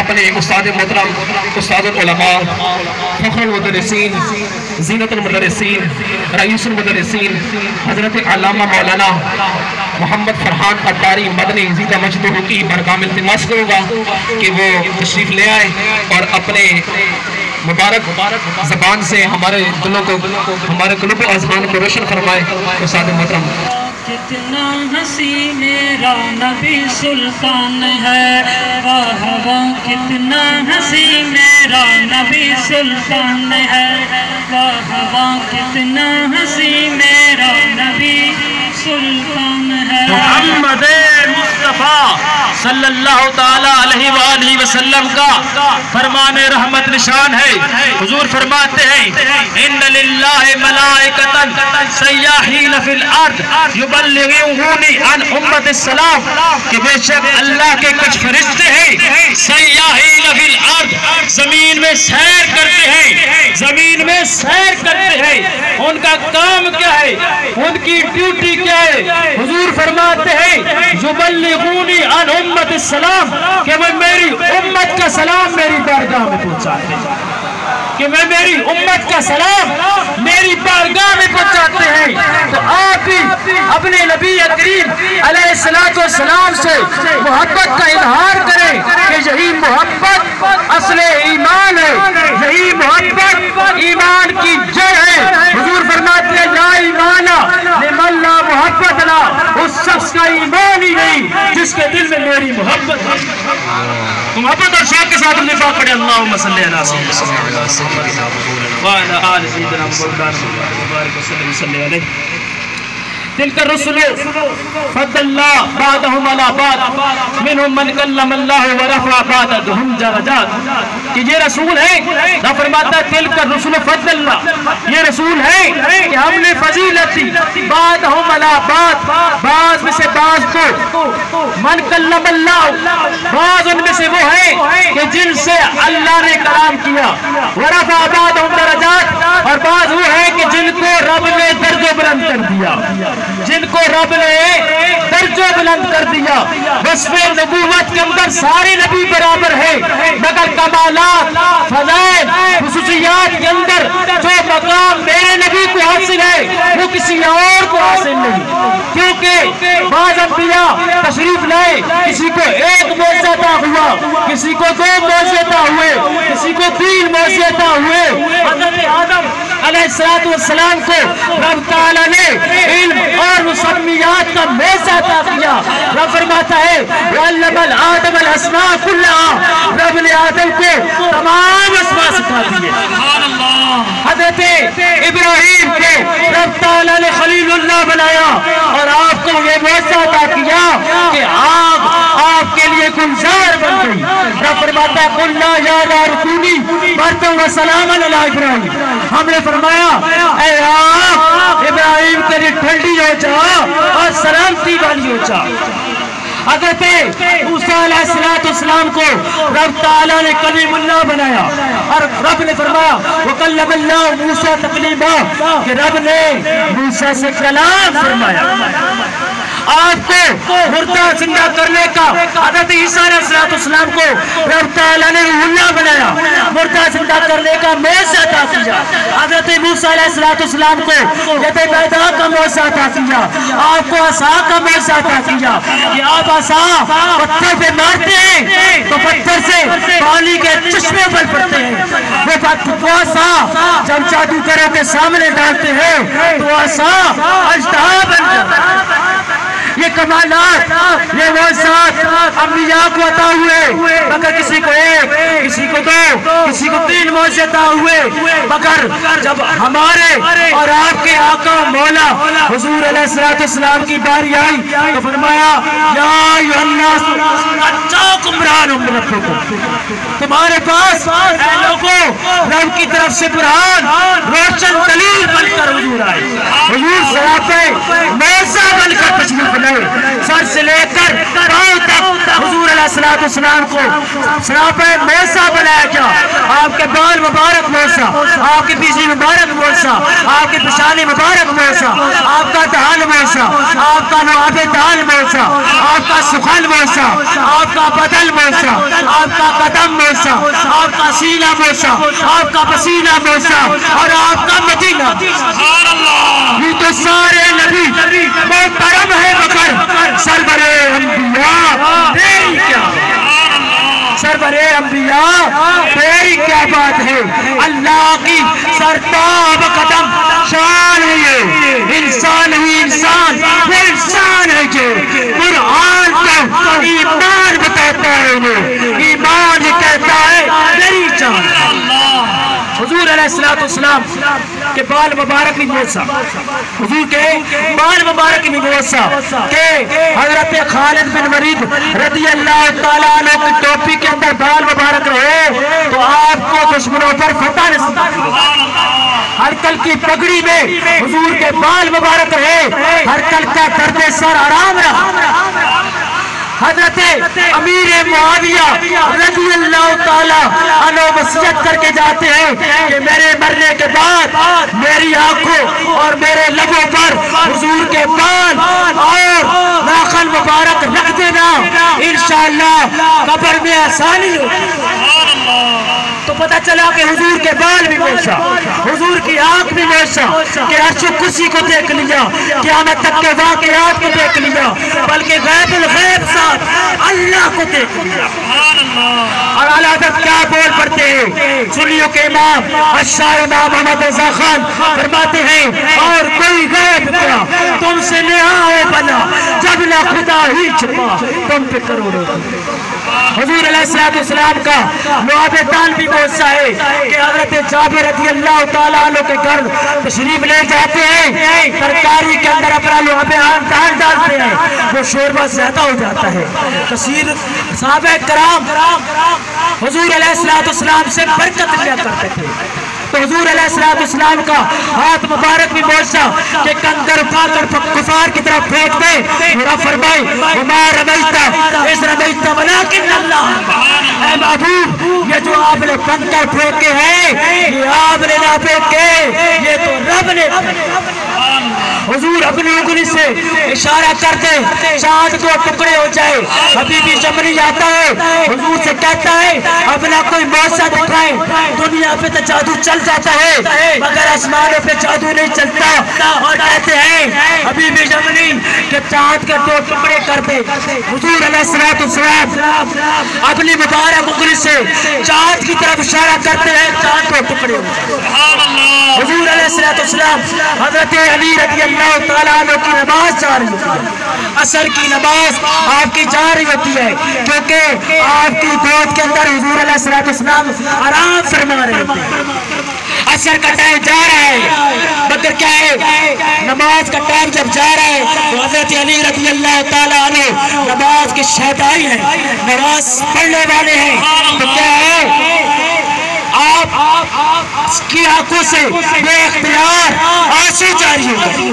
اپنے استاد محترم استاد العلماء فخر المدرسین زینت المدرسین رئیس المدرسین حضرت علامہ مولانا محمد فرحان عطاری مدنی زیدہ مجدہ کی برگاہ میں التماس کروں گا کہ وہ تشریف لے آئے اور اپنے مبارک زبان سے ہمارے دلوں کو ہمارے قلوب و اذہان کو روشن فرمائے. استاد محترم کتنا حسین میرا نبی سلطان ہے، واہ واہ کتنا حسین میرا نبی سلطان ہے، واہ واہ کتنا حسین میرا نبی سلطان ہے. محمد مصطفیٰ صلی اللہ تعالیٰ علیہ وآلہ وسلم کا فرمان رحمت نشان ہے. حضور فرماتے ہیں ان للہ ملائکۃ سیاحین فی الارض یبلغونی عن امت السلام، کہ بے شک اللہ کے کچھ فرشتے ہیں سیاحین فی الارض، زمین میں سیر کرتے ہیں، زمین میں سیر کرتے ہیں. ان کا کام کیا ہے، ان کی ڈیوٹی کیا ہے؟ حضور فرماتے ہیں یبلغونی عن امت السلام، کہ وہ میری امت کا سلام میری بارگاہ میں پہنچاتے ہیں، کہ میں میری امت کا سلام میری بارگاہ میں پہنچاتے ہیں. تو آپ بھی اپنے نبی کریم علیہ السلام سے محبت کا اظہار کریں کہ یہی محبت اصل ایمان ہے، یہی محبت ایمان کی جڑ ہے. حضور فرماتے ہیں لا ایمان لمن لا محبت لا، اس شخص کا ایمان ہی نہیں جس کے دل میں میری محبت ہے. محبت اور شوق کے ساتھ ہم پڑھے اللہم صلی علی سیدنا وعلی آل سیدنا محمد وبارک وسلم صلی علیہ. تلک الرسل فضل اللہ بعضهم علی بعض منهم من کلم اللہ ورفع بعضهم درجات، کہ یہ رسول ہے. رب فرماتا ہے تلک الرسل فضل اللہ، یہ رسول ہے کہ ہم نے فضیلت دی بعضهم علی بعض، بعض میں سے بعض کو من کلم اللہ، بعض ان میں سے وہ ہے کہ جن سے اللہ نے کلام کیا، ورفع بعضهم درجات، اور بعض وہ ہے کہ جن کو رب نے درجہ بلند کر دیا، جن کو رب نے درجہ بلند کر دیا. وصف نبوت کے اندر سارے نبی برابر ہیں، مگر کمالات فضائل خصوصیات کے اندر جو مقام میرے نبی کو حاصل ہے وہ کسی اور کو حاصل نہیں. کیونکہ بعض انبیاء تشریف لائے، کسی کو ایک معجزہ عطا ہوا، کسی کو دو معجزے عطا ہوئے، کسی کو تین معجزے عطا ہوئے. حضرت آدم علیہ السلام کو رب تعالیٰ نے علم اور مسمیات کا معجزہ عطا کیا. رب فرماتا ہے وَعَلَّمَ آدم الْأَسْمَاءَ كُلَّهَا، رب نے آدم کو تمام اسماء سکھا دیے. حضرت ابراہیم کو رب تعالیٰ نے خلیل اللہ بنایا اور آپ کو یہ معجزہ عطا کیا کہ آگ آپ کے لیے گلزار بن گئی. رب فرماتا ہے قُلْنَا يَا نَارُ كُونِي بَرْدًا وَسَلَامًا عَلَىٰ إِبْرَاهِيمَ، ہم نے فرمایا اے آگ ابراہیم کے لیے ٹھنڈی ہو جا اور سلامتی والی ہو جا. حضرت موسیٰ علیہ السلام کو رب تعالیٰ نے کلیم اللہ بنایا اور رب نے فرمایا وَكَلَّمَ اللَّهُ مُوسَىٰ تَكْلِيمًا، کہ رب نے موسیٰ سے کلام فرمایا. آپ کو مردہ زندہ کرنے کا حضرت عیسیٰ علیہ السلام کو رب تعالیٰ نے روح اللہ بنایا، مردہ زندہ کرنے کا معجزہ عطا کیا. حضرت موسیٰ علیہ السلام کو ید بیضاء کا معجزہ عطا کیا، آپ کو عصا کا معجزہ عطا کیا کہ آپ عصا پتھر پہ مارتے ہیں تو پتھر سے پانی کے چشمے ابل پڑتے ہیں. وہ عصا جب جادوگروں کے سامنے ڈالتے ہیں تو عصا اژدہا بن جاتا ہے. یہ کمالات، یہ معجزات انبیاء کو عطا ہوئے، مگر کسی کو ایک، کسی کو دو، کسی کو تین معجزے عطا ہوئے. مگر جب ہمارے اور آپ کے آقا مولا حضور علیہ السلام کی باری آئی تو فرمایا یا ایھا الناس قد جاءکم برہان من ربکم، تمہارے پاس اے لوگوں رب کی طرف سے برہان روشن دلیل بن کر حضور آئے. حضور سراپے معجزہ بن کر تشریف لائے، سر سے لے کر پاؤں تک حضور علیہ السلام کو سراپے معجزہ بنایا گیا. آپ کے کے بال مبارک موسا، آپ کی پیشی مبارک موسا، آپ کی پشانی مبارک موسا، آپ کا دہان موسا، آپ کا نواب دہان موسا، آپ کا سخن موسا، آپ کا بدل موسا، آپ کا قدم موسا، آپ کا سینہ موسا، آپ کا پسینہ موسا، اور آپ کا مدینہ موسا۔ یہ تو سارے نبی محترم ہے مگر سرور انبیاء تیری کیا سرور انبیاء تیری کیا بات ہے؟ اللہ کی سرتاب قدم شان ہے یہ، انسان ہی انسان، وہ انسان ہے جو قرآن کا ایمان بتاتا ہے انہیں، ایمان کہتا ہے میری جان۔ حضور علیہ السلام کے بال مبارک بھی موسا، حضور کے بال مبارک بھی موسا کہ حضرت خالد بن ولید رضی اللہ تعالیٰ عنہ کی ٹوپی کے اندر بال مبارک رہے تو آپ کو دشمنوں پر فتح نصیب ہوئی۔ ہر کل کی پگڑی میں حضور کے بال مبارک رہے، ہر کل کا درد سر آرام رہا۔ حضرت امیر معاویہ رضی اللہ تعالیٰ عنہ وصیت کر کے جاتے ہیں کہ میرے مرنے کے بعد میری آنکھوں اور میرے لبوں پر حضور کے بال اور ناخن مبارک رکھ دینا، انشاءاللہ قبر میں آسانی ہوگی۔ تو پتہ چلا کہ حضور کے بال بھی موسا، حضور کی آنکھ بھی موسا، کہ عرش و کرسی کو دیکھ لیا، قیامت تک کے واقعات کو دیکھ لیا، بلکہ غیب الغیب ساتھ اللہ کو دیکھ لیا۔ اور اعلیٰ حضرت کیا بول پڑتے ہیں؟ سنیوں کے امام الشاعر امام محمد رضا خان فرماتے ہیں اور کوئی غیب کیا تم سے نہائے بنا، جب نہ خدا ہی چھپا تم پہ کروڑوں۔ حضور علیہ السلام کا نواب دان بھی موسا ہے کہ حضرت جابر رضی اللہ تعالیٰ عنہ کے گھر تشریف لے جاتے ہیں، ترکاری کے اندر اپنا نواب دان ڈالتے ہیں، وہ شوربہ زیادہ ہو جاتا ہے۔ کثیر صحابہ کرام حضور علیہ السلام سے برکت لیا کرتے تھے، تو حضور علیہ السلام کا ہاتھ مبارک بھی موسا کہ کنگر اٹھا کر کفار کی طرف پھینک دے، میرا فرمائے وما رمیتا اس رمیتا ولکن اللہ۔ اے محبوب یہ جو آپ نے کنگر پھینکے ہیں یہ آپ نے نہ پھینکے، یہ تو رب نے پھینکے۔ حضور اپنی انگلی سے اشارہ کر دے چاند کو ٹکڑے ہو جائے، حبیبی جمنی آتا ہے حضور سے کہتا ہے اپنا کوئی موسیٰ دکھائے، دنیا پہ تو جادو چل جاتا ہے مگر آسمانوں پہ جادو نہیں چلتا، اور کہتے ہیں حبیبی جمنی کہ چاند کے دو ٹکڑے کر دے۔ حضور علیہ السلام اپنی مبارک انگلی سے چاند کی طرف اشارہ کرتے ہیں، چاند کو ٹکڑے ہو جائے۔ حضور علیہ السلام حضرت علی رضی اللہ تعالیٰ عنہ کی نماز جا رہی ہوتی ہے، عصر کی نماز آپ کی جا رہی ہوتی ہے، کیونکہ آپ کی گود کے اندر حضور علیہ السلام آرام فرما رہے ہوتے ہیں۔ عصر کا ٹائم جا رہا ہے مگر کیا ہے نماز کا ٹائم جب جا رہا ہے تو حضرت علی رضی اللہ تعالیٰ عنہ نماز کے شہدائی ہیں، نماز پڑھنے والے ہیں، تو کیا ہے آپ کی آنکھوں سے بے اختیار آنسو جاری ہو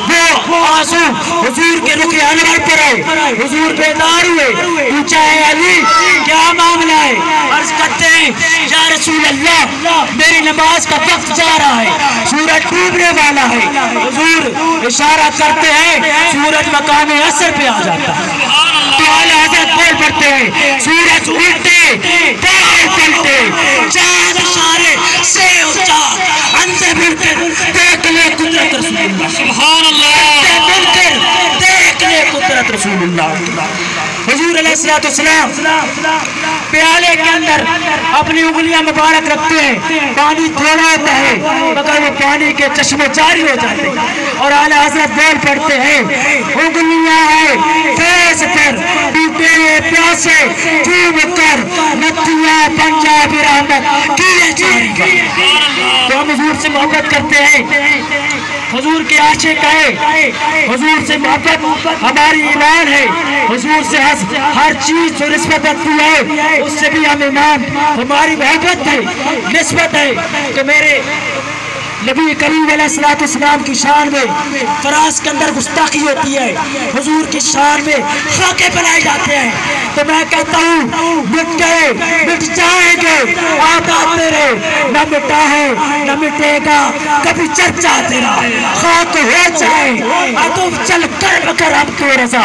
گئے، وہ آنسو حضور کے رخ انور پر آئے، حضور بیدار ہوئے، پوچھا ہے علی کیا معاملہ ہے؟ عرض کرتے ہیں یا رسول اللہ میری نماز کا وقت جا رہا ہے، سورج ڈوبنے والا ہے۔ حضور اشارہ کرتے ہیں سورج مقام عصر پہ آ جاتا ہے، تو اعلیٰ حضرت بول پڑتے ہیں سورج الٹے پیر پلٹے، چاند اشارے سے اونچا، اندھے مل کر دیکھ لے قدرت رسول اللہ، سبحان اللہ، اندھے مل کر دیکھ لے قدرت رسول اللہ۔ حضور علیہ السلام پیالے کے اندر اپنی انگلیاں مبارک رکھتے ہیں، پانی تھوڑا ہوتا ہے مگر وہ پانی کے چشمے جاری ہو جاتے ہیں، اور اعلیٰ حضرت بول پڑتے ہیں انگلیاں ہیں فیض پر ٹوٹے ہوئے پیاسے چوم کر نتیاں پنجاب رحمت کیے جاری گئے۔ تو ہم حضور سے محبت کرتے ہیں، حضور کے عاشق ہے، حضور سے محبت ہماری ایمان ہے، حضور سے ہر چیز جو نسبت رکھتی ہے اس سے بھی ہم ایمان ہماری محبت ہے، نسبت ہے کہ میرے نبی کریم علیہ السلام کی شان میں فراز کے اندر گستاخی ہوتی ہے، حضور کی شان میں خاکے بنائے جاتے ہیں، تو میں کہتا ہوں مٹ گئے مٹ جائیں گے آباد تیرے نہ مٹا ہے نہ مٹے گا کبھی چرچا تیرا، خاک ہو جائے عدو چل کر اب تو رضا،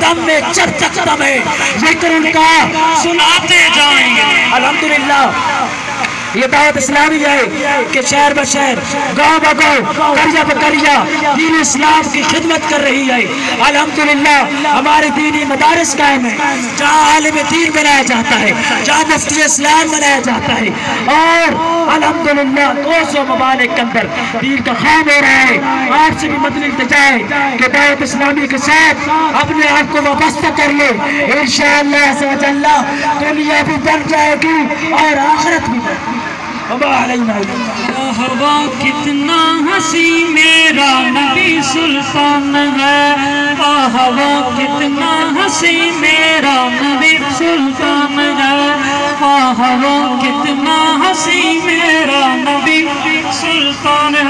دم میں جب تک دم ہے ذکر ان کا سناتے جائیں گے۔ الحمدللہ یہ دعوت اسلامی ہے کہ شہر بشہر گاؤں بگاؤں قریہ بقریہ دین اسلام کی خدمت کر رہی ہے۔ الحمدللہ ہمارے دینی مدارس قائم ہیں جہاں عالم دین بنایا جاتا ہے، جہاں مفتی اسلام بنایا جاتا ہے، اور الحمدللہ 200 ممالک کے اندر دین کا خام ہو رہا ہے۔ آپ سے بھی مدنی التجا ہے کہ دعوت اسلامی کے ساتھ اپنے آپ کو وابستہ کر لے، انشاءاللہ عز و جل دنیا بھی بن جائے گی اور آخرت بھی بن جائے گی۔ ہوا کتنا ہنسی میرا نبی سلطان ہے، ہوا کتنا ہنسی میرا نبی سلطان ہے، ہوا کتنا ہنسی میرا نبی سلطان ہے۔